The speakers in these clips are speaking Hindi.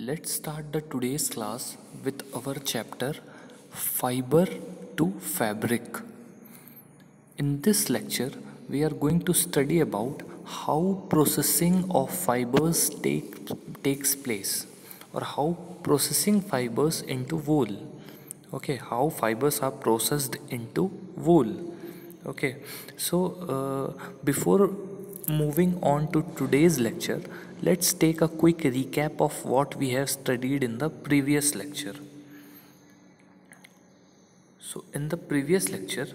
Let's start the today's class with our chapter Fiber to Fabric. In this lecture, we are going to study about how processing of fibers takes place, or how processing fibers into wool. Okay, how fibers are processed into wool. Okay, so before moving on to today's lecture, let's take a quick recap of what we have studied in the previous lecture. So in the previous lecture,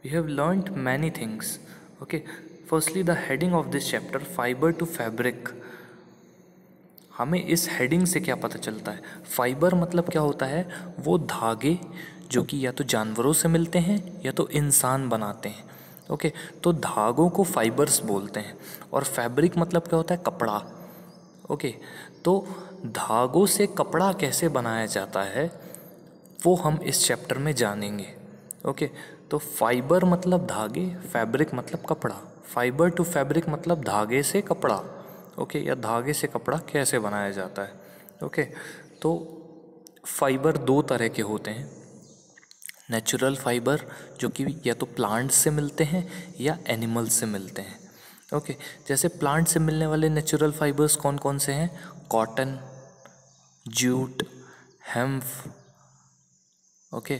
we have learnt many things. Okay, firstly the heading of this chapter, fiber to fabric. हमें इस हेडिंग से क्या पता चलता है? फाइबर मतलब क्या होता है? वो धागे जो कि या तो जानवरों से मिलते हैं या तो इंसान बनाते हैं. ओके, तो धागों को फाइबर्स बोलते हैं. और फैब्रिक मतलब क्या होता है? कपड़ा. ओके, तो धागों से कपड़ा कैसे बनाया जाता है वो हम इस चैप्टर में जानेंगे. ओके, तो फाइबर मतलब धागे, फैब्रिक मतलब कपड़ा. फाइबर टू फैब्रिक मतलब धागे से कपड़ा. ओके, या धागे से कपड़ा कैसे बनाया जाता है. ओके, तो फाइबर दो तरह के होते हैं. नेचुरल फाइबर जो कि या तो प्लांट से मिलते हैं या एनिमल से मिलते हैं. ओके, जैसे प्लांट से मिलने वाले नेचुरल फाइबर्स कौन कौन से हैं? Cotton, jute, hemp. ओके,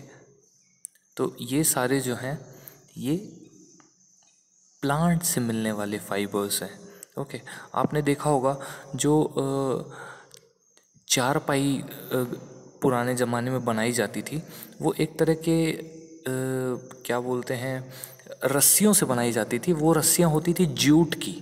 तो ये सारे जो हैं ये प्लांट से मिलने वाले फाइबर्स हैं. ओके, आपने देखा होगा जो चारपाई पुराने ज़माने में बनाई जाती थी वो एक तरह के क्या बोलते हैं, रस्सियों से बनाई जाती थी. वो रस्सियाँ होती थी जूट की.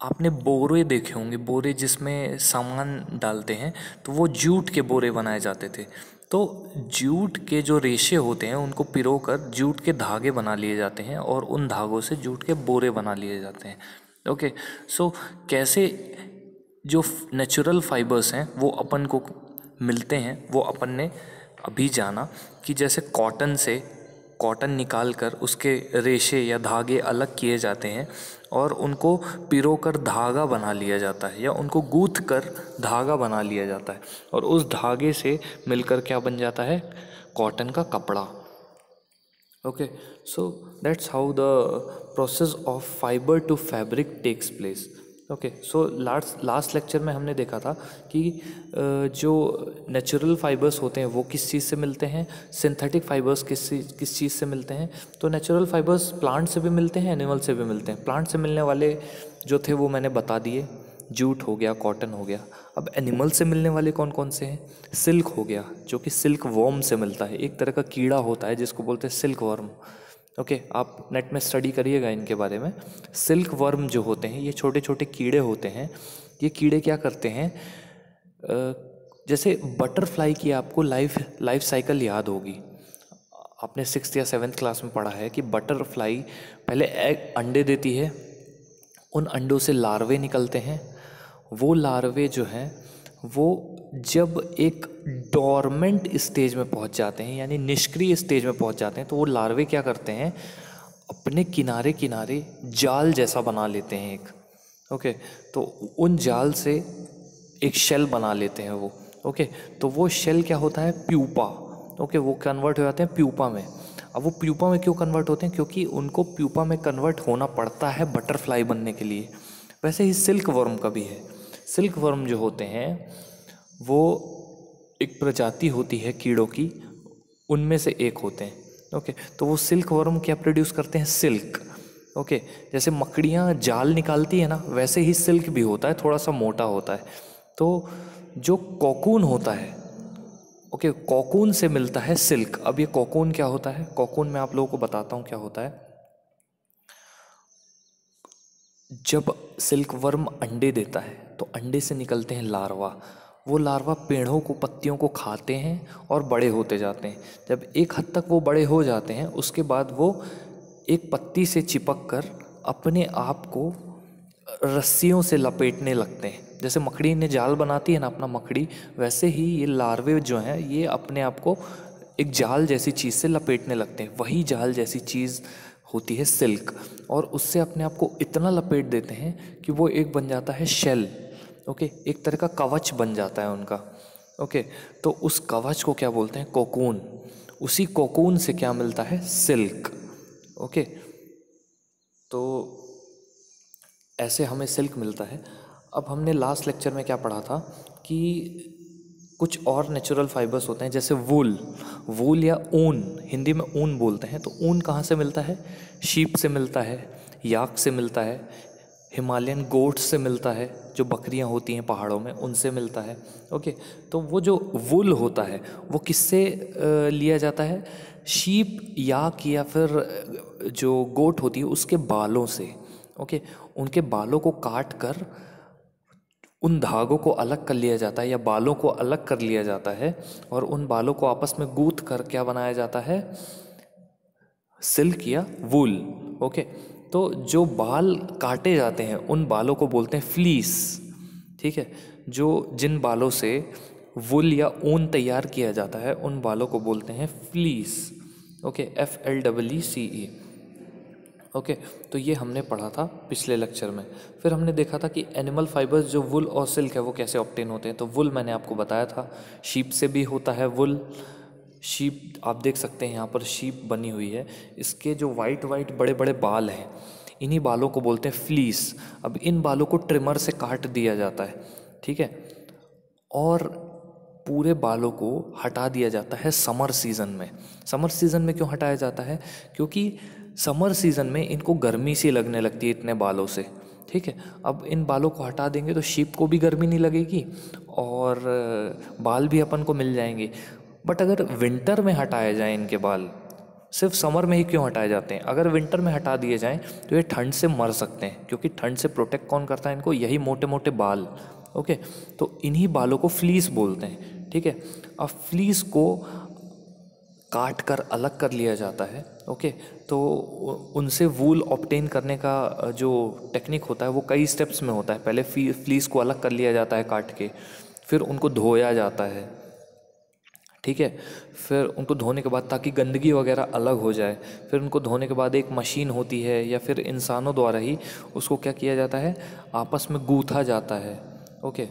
आपने बोरे देखे होंगे, बोरे जिसमें सामान डालते हैं, तो वो जूट के बोरे बनाए जाते थे. तो जूट के जो रेशे होते हैं उनको पिरोकर जूट के धागे बना लिए जाते हैं और उन धागों से जूट के बोरे बना लिए जाते हैं. ओके, सो कैसे जो नेचुरल फाइबर्स हैं वो अपन को मिलते हैं वो अपन ने अभी जाना कि जैसे कॉटन से कॉटन निकाल कर उसके रेशे या धागे अलग किए जाते हैं और उनको पिरोकर धागा बना लिया जाता है या उनको गूंथ कर धागा बना लिया जाता है और उस धागे से मिलकर क्या बन जाता है? कॉटन का कपड़ा. Okay, so that's how the process of fibre to fabric takes place. Okay, so last lecture में हमने देखा था कि जो नेचुरल फाइबर्स होते हैं वो किस चीज़ से मिलते हैं, सिंथेटिक फाइबर्स किस चीज़ से मिलते हैं. तो नेचुरल फाइबर्स प्लांट से भी मिलते हैं, एनिमल से भी मिलते हैं. प्लांट से मिलने वाले जो थे वो मैंने बता दिए, जूट हो गया, कॉटन हो गया. अब एनिमल से मिलने वाले कौन कौन से हैं? सिल्क हो गया जो कि सिल्क वर्म से मिलता है. एक तरह का कीड़ा होता है जिसको बोलते हैं सिल्क वर्म. ओके, आप नेट में स्टडी करिएगा इनके बारे में. सिल्क वर्म जो होते हैं ये छोटे छोटे कीड़े होते हैं. ये कीड़े क्या करते हैं, जैसे बटरफ्लाई की आपको लाइफ साइकिल याद होगी. आपने 6th या 7th क्लास में पढ़ा है कि बटरफ्लाई पहले अंडे देती है, उन अंडों से लार्वे निकलते हैं. वो लार्वे जो हैं वो जब एक डोरमेंट स्टेज में पहुंच जाते हैं यानी निष्क्रिय स्टेज में पहुंच जाते हैं तो वो लार्वे क्या करते हैं, अपने किनारे किनारे जाल जैसा बना लेते हैं एक. ओके, तो उन जाल से एक शेल बना लेते हैं वो. ओके, तो वो शेल क्या होता है? प्यूपा. ओके, वो कन्वर्ट हो जाते हैं प्यूपा में. अब वो प्यूपा में क्यों कन्वर्ट होते हैं? क्योंकि उनको प्यूपा में कन्वर्ट होना पड़ता है बटरफ्लाई बनने के लिए. वैसे ही सिल्क वर्म का भी है. सिल्क वर्म जो होते हैं वो एक प्रजाति होती है कीड़ों की, उनमें से एक होते हैं. ओके, तो वो सिल्क वर्म क्या प्रोड्यूस करते हैं? सिल्क. ओके, जैसे मकड़ियाँ जाल निकालती है ना, वैसे ही सिल्क भी होता है, थोड़ा सा मोटा होता है. तो जो कोकून होता है, ओके, कोकून से मिलता है सिल्क. अब ये कोकून क्या होता है? कोकून मैं आप लोगों को बताता हूँ क्या होता है. जब सिल्क वर्म अंडे देता है तो अंडे से निकलते हैं लार्वा. वो लार्वा पेड़ों को, पत्तियों को खाते हैं और बड़े होते जाते हैं. जब एक हद तक वो बड़े हो जाते हैं उसके बाद वो एक पत्ती से चिपक कर अपने आप को रस्सियों से लपेटने लगते हैं. जैसे मकड़ी ने जाल बनाती है ना अपना मकड़ी, वैसे ही ये लार्वे जो हैं ये अपने आप को एक जाल जैसी चीज़ से लपेटने लगते हैं. वही जाल जैसी चीज़ होती है सिल्क, और उससे अपने आप को इतना लपेट देते हैं कि वो एक बन जाता है शेल. ओके, एक तरह का कवच बन जाता है उनका। ओके, तो उस कवच को क्या बोलते हैं? कोकून। उसी कोकून से क्या मिलता है? सिल्क। ओके, तो ऐसे हमें सिल्क मिलता है। अब हमने लास्ट लेक्चर में क्या पढ़ा था कि कुछ और नेचुरल फाइबर्स होते हैं, जैसे वूल। वूल या ऊन, हिंदी में ऊन बोलते हैं। तो ऊन कहाँ से मिलता है? शीप से मिलता है, याक से मिलता है, हिमालयन गोट्स से मिलता है, जो बकरियां होती हैं पहाड़ों में, उनसे मिलता है। ओके, तो वो जो वूल होता है वो किससे लिया जाता है? शीप, याक या फिर जो गोट होती है उसके बालों से। ओके, उनके बालों को काट कर उन धागों को अलग कर लिया जाता है या बालों को अलग कर लिया जाता है, और उन बालों को आपस में गूंथ कर क्या बनाया जाता है? सिल्क या वूल। ओके, तो जो बाल काटे जाते हैं उन बालों को बोलते हैं फ्लीस। ठीक है, जो जिन बालों से वुल या ऊन तैयार किया जाता है उन बालों को बोलते हैं फ्लीस। Okay, FLEECE। ओके, तो ये हमने पढ़ा था पिछले लेक्चर में। फिर हमने देखा था कि एनिमल फाइबर्स जो वुल और सिल्क है वो कैसे ऑब्टेन होते हैं। तो वुल मैंने आपको बताया था, शीप से भी होता है वुल। शीप आप देख सकते हैं यहाँ पर शीप बनी हुई है, इसके जो वाइट वाइट बड़े बड़े बाल हैं, इन्हीं बालों को बोलते हैं फ्लीस। अब इन बालों को ट्रिमर से काट दिया जाता है, ठीक है, और पूरे बालों को हटा दिया जाता है समर सीज़न में। समर सीज़न में क्यों हटाया जाता है? क्योंकि समर सीज़न में इनको गर्मी सी लगने लगती है इतने बालों से। ठीक है, अब इन बालों को हटा देंगे तो शीप को भी गर्मी नहीं लगेगी और बाल भी अपन को मिल जाएंगे। बट अगर विंटर में हटाए जाएं इनके बाल, सिर्फ समर में ही क्यों हटाए जाते हैं? अगर विंटर में हटा दिए जाएं तो ये ठंड से मर सकते हैं, क्योंकि ठंड से प्रोटेक्ट कौन करता है इनको? यही मोटे मोटे बाल। ओके, तो इन्हीं बालों को फ्लीस बोलते हैं। ठीक है, अब फ्लीस को काट कर अलग कर लिया जाता है। ओके, तो उनसे वूल ऑब्टेन करने का जो टेक्निक होता है वो कई स्टेप्स में होता है। पहले फ्लीस को अलग कर लिया जाता है काट के, फिर उनको धोया जाता है। ठीक है, फिर उनको धोने के बाद ताकि गंदगी वगैरह अलग हो जाए, फिर उनको धोने के बाद एक मशीन होती है या फिर इंसानों द्वारा ही उसको क्या किया जाता है? आपस में गूँथा जाता है। ओके,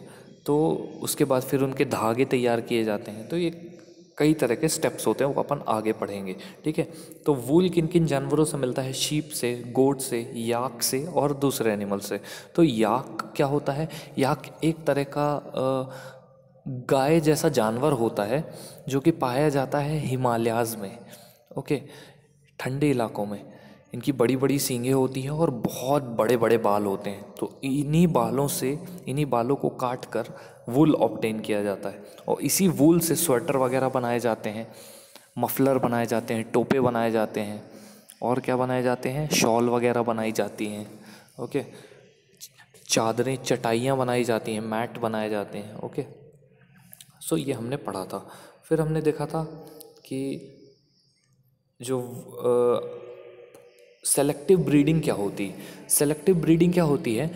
तो उसके बाद फिर उनके धागे तैयार किए जाते हैं। तो ये कई तरह के स्टेप्स होते हैं, वो अपन आगे पढ़ेंगे। ठीक है, तो वूल किन किन जानवरों से मिलता है? शीप से, गोट से, याक से और दूसरे एनिमल से। तो याक क्या होता है? याक एक तरह का गाय जैसा जानवर होता है जो कि पाया जाता है हिमालयाज़ में। ओके, ठंडे इलाकों में इनकी बड़ी बड़ी सींगें होती हैं और बहुत बड़े बड़े बाल होते हैं। तो इन्हीं बालों से, इन्हीं बालों को काट कर वूल ऑब्टेन किया जाता है, और इसी वूल से स्वेटर वगैरह बनाए जाते हैं, मफलर बनाए जाते हैं, टोपे बनाए जाते हैं, और क्या बनाए जाते हैं? शॉल वगैरह बनाई जाती हैं। ओके, चादरें, चटाइयाँ बनाई जाती हैं, मैट बनाए जाते हैं। ओके, सो ये हमने पढ़ा था। फिर हमने देखा था कि जो सेलेक्टिव ब्रीडिंग क्या होती है। सेलेक्टिव ब्रीडिंग क्या होती है?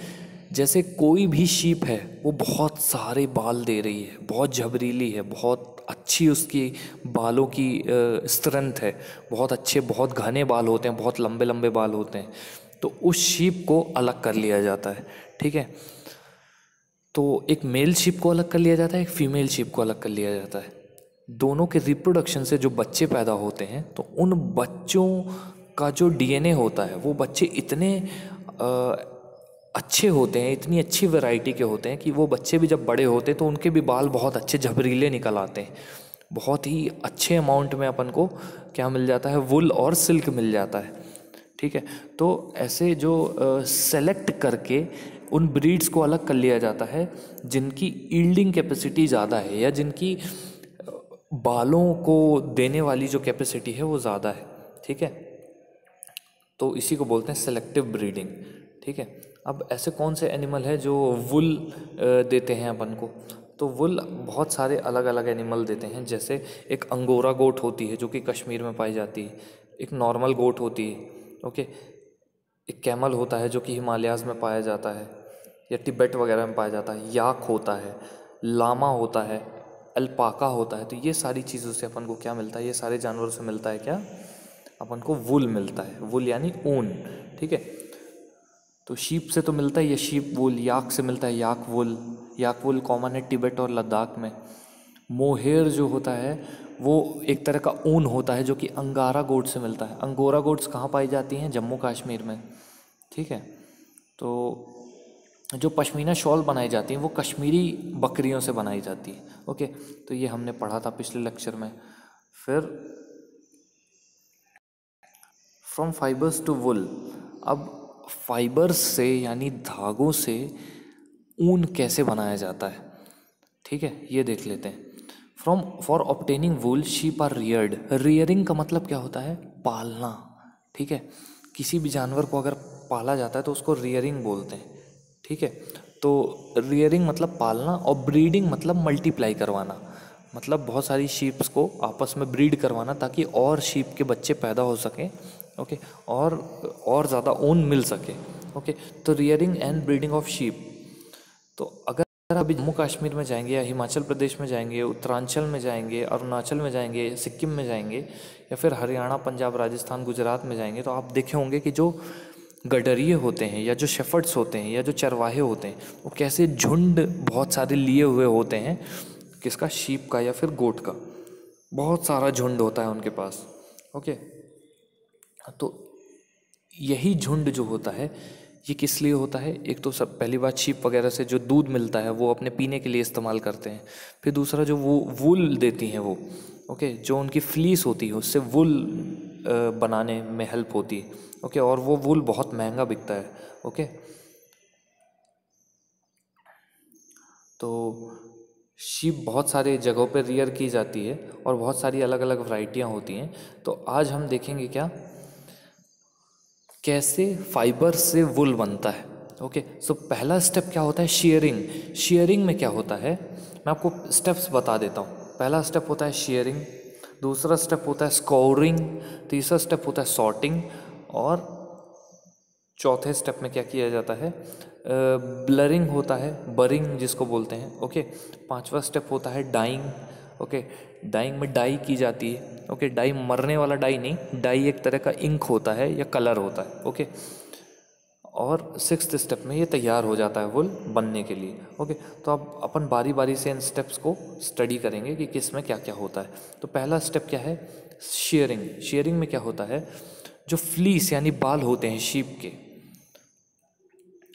जैसे कोई भी शीप है वो बहुत सारे बाल दे रही है, बहुत झबरीली है, बहुत अच्छी उसकी बालों की स्ट्रेंथ है, बहुत अच्छे, बहुत घने बाल होते हैं, बहुत लंबे लंबे बाल होते हैं, तो उस शीप को अलग कर लिया जाता है। ठीक है, तो एक मेल शीप को अलग कर लिया जाता है, एक फीमेल शीप को अलग कर लिया जाता है। दोनों के रिप्रोडक्शन से जो बच्चे पैदा होते हैं, तो उन बच्चों का जो DNA होता है, वो बच्चे इतने अच्छे होते हैं, इतनी अच्छी वैरायटी के होते हैं कि वो बच्चे भी जब बड़े होते हैं तो उनके भी बाल बहुत अच्छे झबरीले निकल आते हैं। बहुत ही अच्छे अमाउंट में अपन को क्या मिल जाता है? वुल और सिल्क मिल जाता है। ठीक है, तो ऐसे जो सेलेक्ट करके उन ब्रीड्स को अलग कर लिया जाता है जिनकी ईल्डिंग कैपेसिटी ज़्यादा है, या जिनकी बालों को देने वाली जो कैपेसिटी है वो ज़्यादा है। ठीक है, तो इसी को बोलते हैं सेलेक्टिव ब्रीडिंग। ठीक है, अब ऐसे कौन से एनिमल है जो वुल देते हैं अपन को? तो वुल बहुत सारे अलग अलग एनिमल देते हैं। जैसे एक अंगोरा गोट होती है जो कि कश्मीर में पाई जाती है, एक नॉर्मल गोट होती है। ओके, एक कैमल होता है जो कि हिमालयाज़ में पाया जाता है या तिब्बत वगैरह में पाया जाता है, याक होता है, लामा होता है, अल्पाका होता है। तो ये सारी चीज़ों से अपन को क्या मिलता है? ये सारे जानवरों से मिलता है क्या? अपन को वुल मिलता है, वुल यानी ऊन। ठीक है, तो शीप से तो मिलता ही है शीप वुल, याक से मिलता है याक वुल, याक वुल कॉमन है तिब्बत और लद्दाख में। मोहेयर जो होता है वो एक तरह का ऊन होता है जो कि अंगारा गोट से मिलता है। अंगोरा गोट्स कहाँ पाई जाती हैं? जम्मू कश्मीर में। ठीक है, तो जो पश्मीना शॉल बनाई जाती हैं वो कश्मीरी बकरियों से बनाई जाती है। ओके, तो ये हमने पढ़ा था पिछले लेक्चर में। फिर फ्रॉम फाइबर्स टू वुल, अब फाइबर्स से यानी धागों से ऊन कैसे बनाया जाता है, ठीक है, ये देख लेते हैं। From for obtaining wool sheep are reared. Rearing का मतलब क्या होता है? पालना। ठीक है, किसी भी जानवर को अगर पाला जाता है तो उसको रियरिंग बोलते हैं। ठीक है, तो रियरिंग मतलब पालना, और ब्रीडिंग मतलब मल्टीप्लाई करवाना, मतलब बहुत सारी शीप्स को आपस में ब्रीड करवाना ताकि और शीप के बच्चे पैदा हो सकें। ओके, और ज़्यादा ऊन मिल सके। ओके, तो rearing and breeding of sheep. तो अगर अभी जम्मू कश्मीर में जाएंगे या हिमाचल प्रदेश में जाएंगे, उत्तरांचल में जाएंगे, अरुणाचल में जाएंगे, सिक्किम में जाएंगे, या फिर हरियाणा, पंजाब, राजस्थान, गुजरात में जाएंगे, तो आप देखे होंगे कि जो गडरिये होते हैं या जो शेफर्ड्स होते हैं या जो चरवाहे होते हैं वो कैसे झुंड बहुत सारे लिए हुए होते हैं। किसका? शीप का या फिर गोट का। बहुत सारा झुंड होता है उनके पास। ओके, तो यही झुंड जो होता है ये किस लिए होता है? एक तो सब पहली बात, शीप वगैरह से जो दूध मिलता है वो अपने पीने के लिए इस्तेमाल करते हैं। फिर दूसरा, जो वो वूल देती हैं वो, ओके, जो उनकी फ्लीस होती है उससे वूल बनाने में हेल्प होती है। ओके, और वो वूल बहुत महंगा बिकता है। ओके, तो शीप बहुत सारे जगहों पे रियर की जाती है और बहुत सारी अलग अलग वैरायटियाँ होती हैं। तो आज हम देखेंगे क्या, कैसे फाइबर से वुल बनता है। ओके, सो पहला स्टेप क्या होता है? शेयरिंग। शेयरिंग में क्या होता है मैं आपको स्टेप्स बता देता हूँ। पहला स्टेप होता है शेयरिंग, दूसरा स्टेप होता है स्कोरिंग, तीसरा स्टेप होता है सॉर्टिंग, और चौथे स्टेप में क्या किया जाता है? ब्लरिंग होता है, बरिंग जिसको बोलते हैं। ओके, पांचवा स्टेप होता है डाइंग। ओके, डाइंग में डाई की जाती है। ओके, डाई मरने वाला डाई नहीं, डाई एक तरह का इंक होता है या कलर होता है। ओके, और सिक्स्थ स्टेप में ये तैयार हो जाता है वुल बनने के लिए। ओके, तो अब अपन बारी बारी से इन स्टेप्स को स्टडी करेंगे कि किस में क्या क्या होता है। तो पहला स्टेप क्या है? शेयरिंग। शेयरिंग में क्या होता है? जो फ्लीस यानी बाल होते हैं शीप के,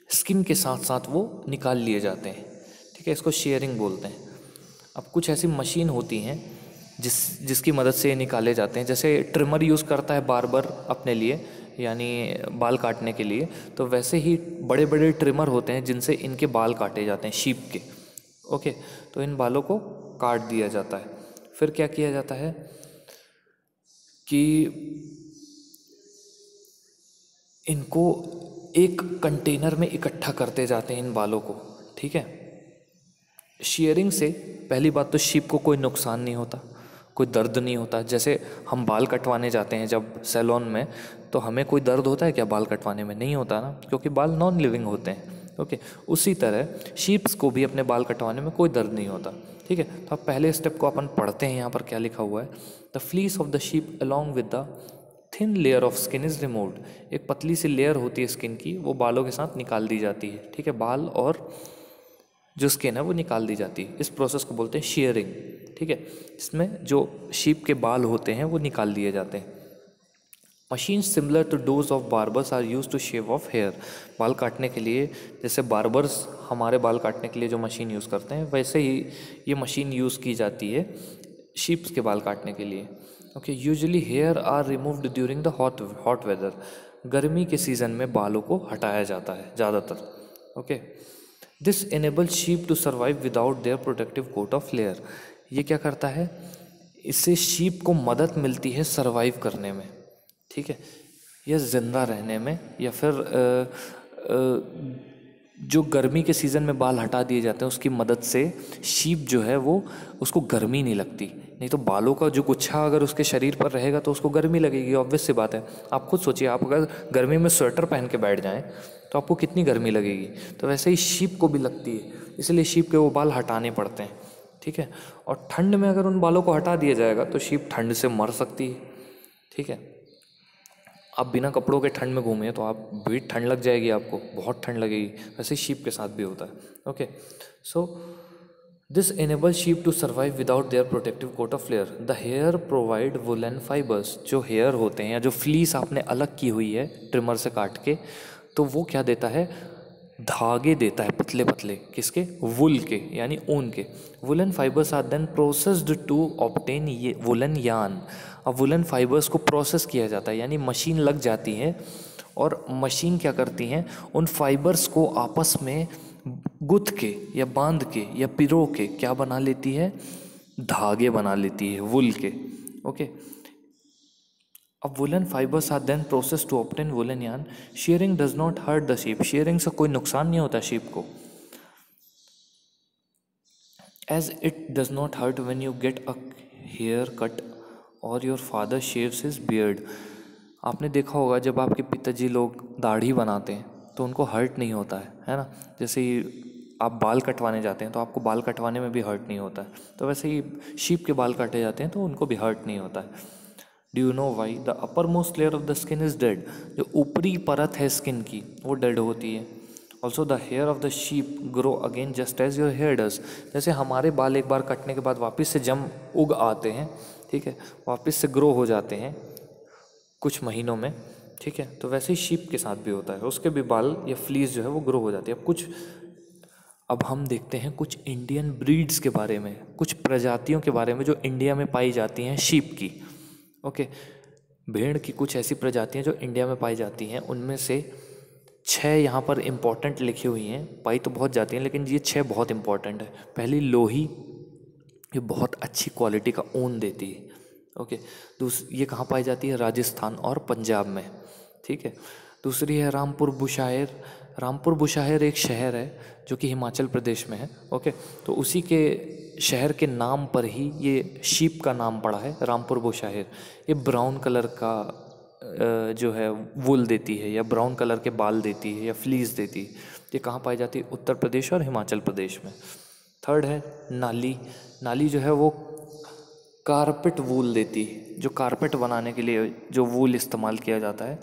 स्किन के साथ साथ वो निकाल लिए जाते हैं। ठीक है, इसको शेयरिंग बोलते हैं। अब कुछ ऐसी मशीन होती हैं जिसकी मदद से ये निकाले जाते हैं। जैसे ट्रिमर यूज़ करता है बार्बर अपने लिए, यानी बाल काटने के लिए, तो वैसे ही बड़े बड़े ट्रिमर होते हैं जिनसे इनके बाल काटे जाते हैं शीप के। ओके, तो इन बालों को काट दिया जाता है। फिर क्या किया जाता है कि इनको एक कंटेनर में इकट्ठा करते जाते हैं इन बालों को। ठीक है, शेयरिंग से पहली बात तो शीप को कोई नुकसान नहीं होता, कोई दर्द नहीं होता। जैसे हम बाल कटवाने जाते हैं जब सैलून में, तो हमें कोई दर्द होता है क्या बाल कटवाने में? नहीं होता ना, क्योंकि बाल नॉन लिविंग होते हैं। ओके, उसी तरह शीप्स को भी अपने बाल कटवाने में कोई दर्द नहीं होता। ठीक है, तो अब पहले स्टेप को अपन पढ़ते हैं। यहाँ पर क्या लिखा हुआ है? The fleece of the sheep along with the thin layer of skin is removed. एक पतली सी लेयर होती है स्किन की, वो बालों के साथ निकाल दी जाती है। ठीक है, बाल और जो स्किन है वो निकाल दी जाती है। इस प्रोसेस को बोलते हैं शेयरिंग। ठीक है, इसमें जो शीप के बाल होते हैं वो निकाल दिए जाते हैं। Machine similar to those of barbers are use to shave off hair. बाल काटने के लिए जैसे बार्बर्स हमारे बाल काटने के लिए जो मशीन यूज़ करते हैं, वैसे ही ये मशीन यूज़ की जाती है शीप्स के बाल काटने के लिए। Okay, usually hair are removed during the hot weather. गर्मी के सीज़न में बालों को हटाया जाता है ज़्यादातर। Okay, this enable sheep to survive without their protective coat of layer. ये क्या करता है? इससे शीप को मदद मिलती है सर्वाइव करने में। ठीक है, या ज़िंदा रहने में, या फिर जो गर्मी के सीज़न में बाल हटा दिए जाते हैं उसकी मदद से शीप जो है वो, उसको गर्मी नहीं लगती। नहीं तो बालों का जो गुच्छा अगर उसके शरीर पर रहेगा तो उसको गर्मी लगेगी, ऑब्वियस सी बात है। आप खुद सोचिए, आप अगर गर्मी में स्वेटर पहन के बैठ जाएं तो आपको कितनी गर्मी लगेगी। तो वैसे ही शीप को भी लगती है, इसलिए शीप के वो बाल हटाने पड़ते हैं। ठीक है, और ठंड में अगर उन बालों को हटा दिया जाएगा तो शीप ठंड से मर सकती है। ठीक है, आप बिना कपड़ों के ठंड में घूमें तो आप भी ठंड लग जाएगी, आपको बहुत ठंड लगेगी। वैसे ही शीप के साथ भी होता है। Okay, so this enables sheep to survive without their protective coat of layer. The hair provide woolen fibers. जो हेयर होते हैं या जो फ्लीस आपने अलग की हुई है ट्रिमर से काट के, तो वो क्या देता है, धागे देता है पतले पतले, किसके, वुल के यानी ऊन के। Woollen fibres are then processed to obtain ये वुलन यान। अब वुलन फाइबर्स को प्रोसेस किया जाता है, यानी मशीन लग जाती है और मशीन क्या करती हैं, उन फाइबर्स को आपस में गुथ के या बांध के या पिरो के क्या बना लेती है, धागे बना लेती है वुल के। ओके, अब woollen fibres are then process to obtain woollen yarn. Shearing does not hurt the sheep. Shearing से कोई नुकसान नहीं होता शीप को, as it does not hurt when you get a hair cut or your father shaves his beard. आपने देखा होगा जब आपके पिताजी लोग दाढ़ी बनाते हैं तो उनको हर्ट नहीं होता है ना। जैसे ही आप बाल कटवाने जाते हैं तो आपको बाल कटवाने में भी हर्ट नहीं होता है, तो वैसे ही शीप के बाल काटे जाते हैं तो उनको भी हर्ट नहीं होता है। Do you know why the upper most layer of the skin is dead. जो ऊपरी परत है स्किन की वो डेड होती है। Also the hair of the sheep grow again just as your hair does. जैसे हमारे बाल एक बार कटने के बाद वापस से जम उग आते हैं, ठीक है, वापस से ग्रो हो जाते हैं कुछ महीनों में, ठीक है, तो वैसे ही शीप के साथ भी होता है, उसके भी बाल या फ्लीस जो है वो ग्रो हो जाती है। अब हम देखते हैं कुछ इंडियन ब्रीड्स के बारे में, कुछ प्रजातियों के बारे में जो इंडिया में पाई जाती हैं शीप की। ओके, भेड़ की कुछ ऐसी प्रजातियां जो इंडिया में पाई जाती हैं, उनमें से 6 यहाँ पर इम्पॉर्टेंट लिखी हुई हैं। पाई तो बहुत जाती हैं लेकिन ये 6 बहुत इम्पॉर्टेंट है। पहली लोही, ये बहुत अच्छी क्वालिटी का ऊन देती है। ओके, ये कहाँ पाई जाती है, राजस्थान और पंजाब में, ठीक है। दूसरी है रामपुर बुशायर। रामपुर बुशायर एक शहर है जो कि हिमाचल प्रदेश में है। ओके, तो उसी के शहर के नाम पर ही ये शीप का नाम पड़ा है, रामपुर बुशायर। ये ब्राउन कलर का जो है वुल देती है या ब्राउन कलर के बाल देती है या फ्लीस देती है। ये कहाँ पाई जाती है, उत्तर प्रदेश और हिमाचल प्रदेश में। थर्ड है नाली। नाली जो है वो कारपेट वूल देती है, जो कारपेट बनाने के लिए जो वूल इस्तेमाल किया जाता है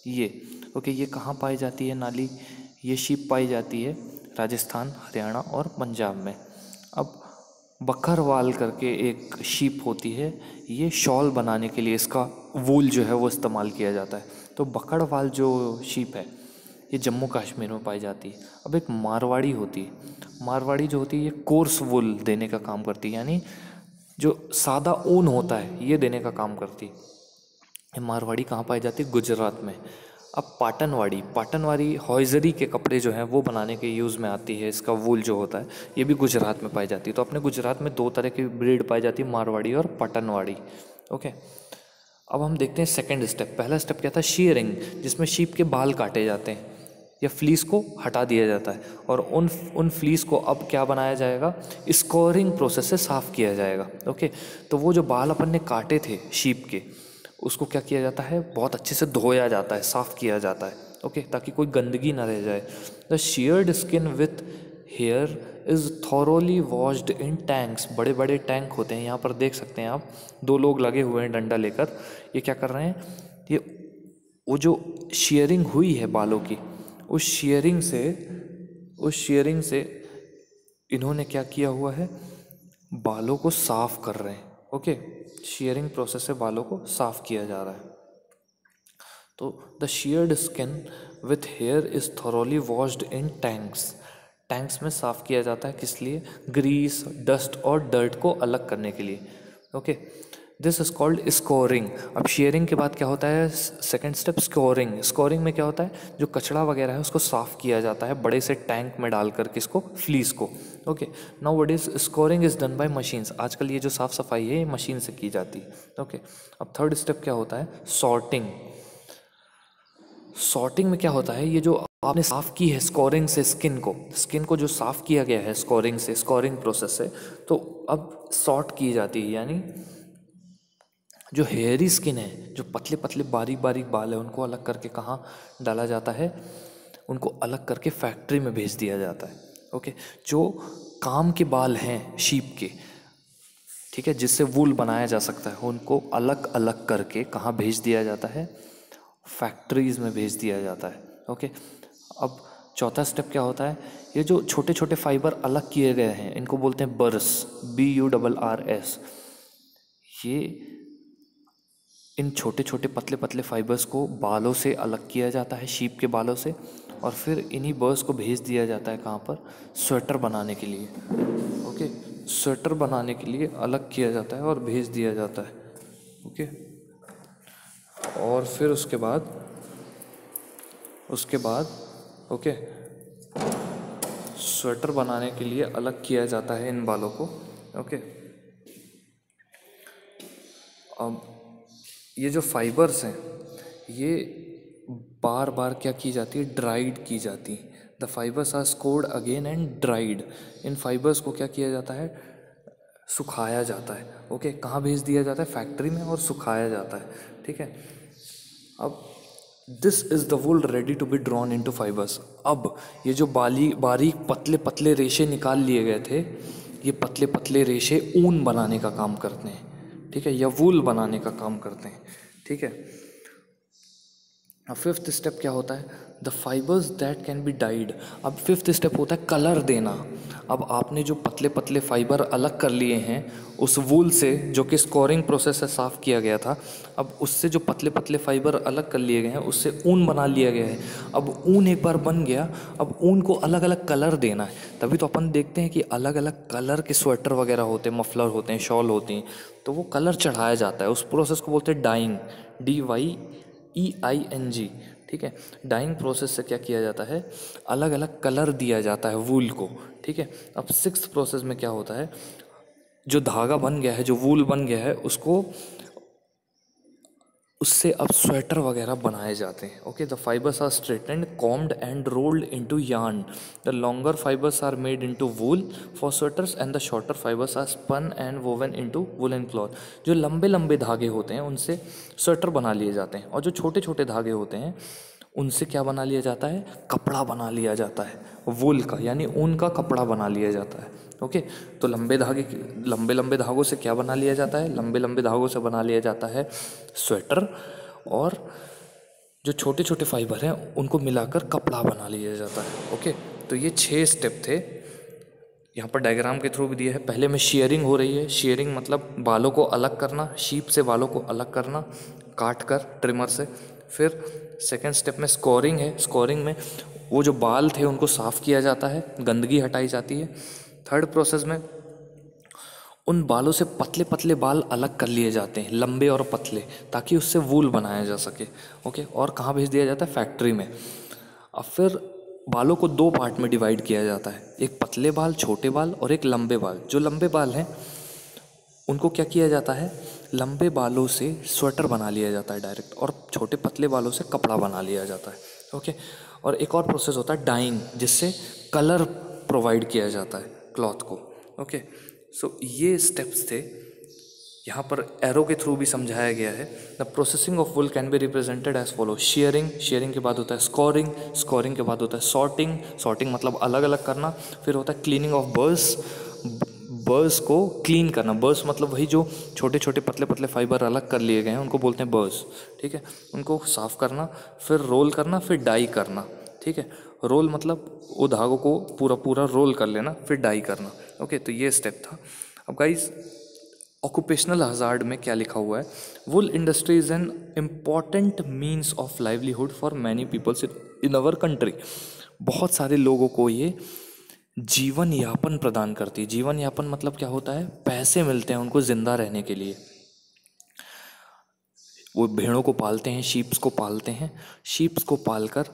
ये। ओके, ये कहाँ पाई जाती है नाली, ये शीप पाई जाती है राजस्थान, हरियाणा और पंजाब में। अब बकरवाल करके एक शीप होती है, ये शॉल बनाने के लिए इसका वूल जो है वो इस्तेमाल किया जाता है। तो बकरवाल जो शीप है ये जम्मू कश्मीर में पाई जाती है। अब एक मारवाड़ी होती है। मारवाड़ी जो होती है ये कोर्स वूल देने का काम करती है, यानी जो सादा ऊन होता है ये देने का काम करती है। ये मारवाड़ी कहाँ पाई जाती है, गुजरात में। अब पाटनवाड़ी, पाटनवाड़ी हॉइजरी के कपड़े जो हैं वो बनाने के यूज़ में आती है। इसका वूल जो होता है ये भी गुजरात में पाई जाती है। तो अपने गुजरात में 2 तरह की ब्रीड पाई जाती है, मारवाड़ी और पाटनवाड़ी। ओके, अब हम देखते हैं सेकंड स्टेप। पहला स्टेप क्या था, शीयरिंग, जिसमें शीप के बाल काटे जाते हैं या फ्लीस को हटा दिया जाता है और उन फ्लीस को अब क्या बनाया जाएगा, स्कोरिंग प्रोसेस से साफ़ किया जाएगा। ओके, तो वो जो बाल अपन ने काटे थे शीप के, उसको क्या किया जाता है, बहुत अच्छे से धोया जाता है, साफ़ किया जाता है। ओके, ताकि कोई गंदगी ना रह जाए। The sheared skin with here is thoroughly washed in tanks. बड़े बड़े टैंक होते हैं, यहाँ पर देख सकते हैं आप, 2 लोग लगे हुए हैं डंडा लेकर। ये क्या कर रहे हैं, ये वो जो शेयरिंग हुई है बालों की, उस शेयरिंग से इन्होंने क्या किया हुआ है, बालों को साफ कर रहे हैं। ओके, शेयरिंग प्रोसेस से बालों को साफ किया जा रहा है। तो the sheared skin with here is thoroughly washed in tanks. Tanks में साफ किया जाता है, किस लिए, ग्रीस, डस्ट और डर्ट को अलग करने के लिए। Okay, this is called scoring. अब शेयरिंग के बाद क्या होता है, सेकेंड स्टेप स्कोरिंग। स्कोरिंग में क्या होता है, जो कचड़ा वगैरह है उसको साफ़ किया जाता है बड़े से टैंक में डाल कर किसको, फ्लीस को। Okay, now what is scoring is done by machines. आजकल ये जो साफ़ सफाई है ये मशीन से की जाती है। ओके, अब थर्ड स्टेप क्या होता है, सॉर्टिंग। सॉर्टिंग में क्या होता है, ये जो आपने साफ़ की है स्कोरिंग से स्किन को जो साफ़ किया गया है स्कोरिंग से, स्कोरिंग प्रोसेस से, तो अब सॉर्ट की जाती है। यानी जो हेयरी स्किन है, जो पतले पतले बारीक बारीक बाल है, उनको अलग करके कहाँ डाला जाता है, उनको अलग करके फैक्ट्री में भेज दिया जाता है। ओके, जो काम के बाल हैं शीप के, ठीक है, जिससे वूल बनाया जा सकता है, उनको अलग अलग करके कहाँ भेज दिया जाता है, फैक्ट्रीज़ में भेज दिया जाता है। ओके, अब चौथा स्टेप क्या होता है, ये जो छोटे छोटे फाइबर अलग किए गए हैं इनको बोलते हैं बर्स, BURRS। ये इन छोटे छोटे पतले पतले फाइबर्स को बालों से अलग किया जाता है, शीप के बालों से, और फिर इन्हीं बर्स को भेज दिया जाता है कहाँ पर, स्वेटर बनाने के लिए। ओके, स्वेटर बनाने के लिए अलग किया जाता है और भेज दिया जाता है। ओके, और फिर उसके बाद ओके, स्वेटर बनाने के लिए अलग किया जाता है इन बालों को। ओके, अब ये जो फाइबर्स हैं ये बार बार क्या की जाती है, ड्राइड की जाती है। The fibres are scoured again and dried. इन फाइबर्स को क्या किया जाता है, सुखाया जाता है। ओके, कहाँ भेज दिया जाता है, फैक्ट्री में, और सुखाया जाता है। ठीक है, अब this is the wool ready to be drawn into fibres. अब ये जो बारीक पतले पतले रेशे निकाल लिए गए थे, ये पतले पतले रेशे ऊन बनाने का काम करते हैं। ठीक है, या वूल बनाने का काम करते हैं। ठीक है, अब फिफ्थ स्टेप क्या होता है, the fibres that can be died. अब फिफ्थ स्टेप होता है कलर देना। अब आपने जो पतले पतले फाइबर अलग कर लिए हैं उस वूल से, जो कि स्कोरिंग प्रोसेस से साफ़ किया गया था, अब उससे जो पतले पतले फाइबर अलग कर लिए गए हैं उससे ऊन बना लिया गया है। अब ऊन एक बार बन गया, अब ऊन को अलग अलग कलर देना है। तभी तो अपन देखते हैं कि अलग अलग कलर के स्वेटर वगैरह होते हैं, मफलर होते हैं, शॉल होती हैं, तो वो कलर चढ़ाया जाता है। उस प्रोसेस को बोलते हैं डाइंग, DYEING। ठीक है, डाइंग प्रोसेस से क्या किया जाता है, अलग अलग कलर दिया जाता है वूल को। ठीक है, अब सिक्स्थ प्रोसेस में क्या होता है, जो धागा बन गया है, जो वूल बन गया है, उससे अब स्वेटर वगैरह बनाए जाते हैं। Okay, the fibres are straightened, combed and rolled into yarn. The longer fibres are made into wool for sweaters and the shorter fibres are spun and woven into woollen cloth. जो लंबे लंबे धागे होते हैं उनसे स्वेटर बना लिए जाते हैं, और जो छोटे छोटे धागे होते हैं उनसे क्या बना लिया जाता है, कपड़ा बना लिया जाता है, वूल का यानी ऊन का कपड़ा बना लिया जाता है। ओके, तो लंबे लंबे धागों से क्या बना लिया जाता है, लंबे लंबे धागों से बना लिया जाता है स्वेटर, और जो छोटे छोटे फाइबर हैं उनको मिलाकर कपड़ा बना लिया जाता है। ओके, तो ये 6 स्टेप थे, यहाँ पर डायग्राम के थ्रू भी दिया है। पहले में शेयरिंग हो रही है, शेयरिंग मतलब बालों को अलग करना, शीप से बालों को अलग करना काट कर ट्रिमर से। फिर सेकेंड स्टेप में स्कोरिंग है, स्कोरिंग में वो जो बाल थे उनको साफ़ किया जाता है, गंदगी हटाई जाती है। थर्ड प्रोसेस में उन बालों से पतले पतले बाल अलग कर लिए जाते हैं, लंबे और पतले, ताकि उससे वूल बनाया जा सके। ओके, और कहाँ भेज दिया जाता है, फैक्ट्री में। अब फिर बालों को 2 पार्ट में डिवाइड किया जाता है, एक पतले बाल, छोटे बाल, और एक लंबे बाल। जो लंबे बाल हैं उनको क्या किया जाता है, लंबे बालों से स्वेटर बना लिया जाता है डायरेक्ट, और छोटे पतले बालों से कपड़ा बना लिया जाता है। ओके, और एक और प्रोसेस होता है डाइंग, जिससे कलर प्रोवाइड किया जाता है क्लॉथ को। ओके, सो ये स्टेप्स थे, यहाँ पर एरो के थ्रू भी समझाया गया है। The processing of wool can be represented as follow, shearing, shearing के बाद होता है स्कोरिंग, स्कोरिंग के बाद होता है सॉर्टिंग, सॉर्टिंग मतलब अलग अलग करना, फिर होता है क्लीनिंग ऑफ बर्स, बर्स को क्लीन करना। बर्स मतलब वही जो छोटे छोटे पतले पतले फाइबर अलग कर लिए गए हैं उनको बोलते हैं बर्स। ठीक है, उनको साफ़ करना, फिर रोल करना, फिर डाई करना। ठीक है, रोल मतलब वो धागों को पूरा पूरा रोल कर लेना, फिर डाई करना। ओके, तो ये स्टेप था। अब गाइस, ऑक्यूपेशनल हजार्ड में क्या लिखा हुआ है, wool industry is an important means of livelihood for many peoples in our country. बहुत सारे लोगों को ये जीवन यापन प्रदान करती है। जीवन यापन मतलब क्या होता है, पैसे मिलते हैं उनको जिंदा रहने के लिए। वो भेड़ों को पालते हैं, शीप्स को पालते हैं, शीप्स को पालकर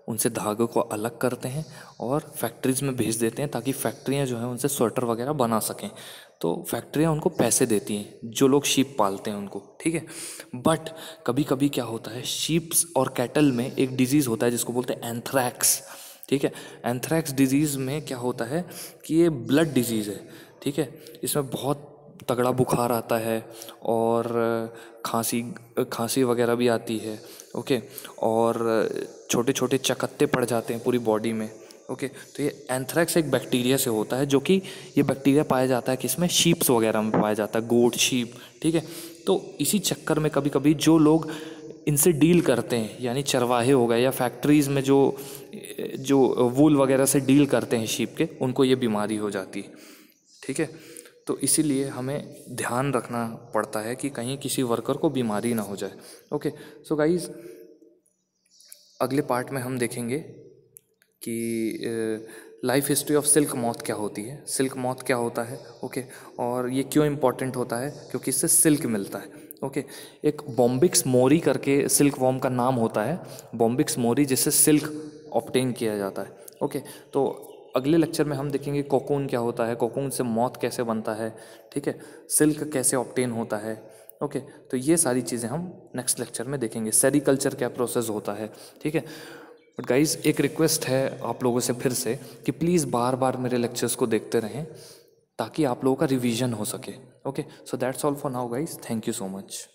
उनसे धागों को अलग करते हैं और फैक्ट्रीज़ में भेज देते हैं, ताकि फैक्ट्रियाँ जो हैं उनसे स्वेटर वगैरह बना सकें। तो फैक्ट्रियाँ उनको पैसे देती हैं, जो लोग शीप पालते हैं उनको। ठीक है, बट कभी कभी क्या होता है, शीप्स और कैटल में एक डिजीज़ होता है जिसको बोलते हैं एंथ्रैक्स। ठीक है, एंथ्रैक्स डिजीज़ में क्या होता है कि ये ब्लड डिजीज़ है। ठीक है, इसमें बहुत तगड़ा बुखार आता है और खांसी वगैरह भी आती है। ओके, और छोटे छोटे चकत्ते पड़ जाते हैं पूरी बॉडी में। ओके, तो ये एंथ्रैक्स एक बैक्टीरिया से होता है, जो कि ये बैक्टीरिया पाया जाता है किसमें, शीप्स वगैरह में पाया जाता है, गोट, शीप। ठीक है, तो इसी चक्कर में कभी कभी जो लोग इनसे डील करते हैं, यानी चरवाहे हो गए या फैक्ट्रीज़ में जो जो वूल वगैरह से डील करते हैं शीप के, उनको ये बीमारी हो जाती है। ठीक है, तो इसीलिए हमें ध्यान रखना पड़ता है कि कहीं किसी वर्कर को बीमारी ना हो जाए। ओके, सो गाइज अगले पार्ट में हम देखेंगे कि life history of silk moth क्या होती है, सिल्क मॉथ क्या होता है। ओके, और ये क्यों इम्पोर्टेंट होता है, क्योंकि इससे सिल्क मिलता है। ओके, एक बॉम्बिक्स मोरी करके सिल्क वॉर्म का नाम होता है, बॉम्बिक्स मोरी, जिससे सिल्क ऑब्टेन किया जाता है। ओके, तो अगले लेक्चर में हम देखेंगे कोकून क्या होता है, कोकून से मॉथ कैसे बनता है, ठीक है, सिल्क कैसे ऑब्टेन होता है। ओके, तो ये सारी चीज़ें हम नेक्स्ट लेक्चर में देखेंगे। सेरीकल्चर क्या प्रोसेस होता है, ठीक है। बट गाइज एक रिक्वेस्ट है आप लोगों से फिर से कि प्लीज़ बार बार मेरे लेक्चर्स को देखते रहें ताकि आप लोगों का रिवीजन हो सके। Okay, so that's all for now guys, thank you so much.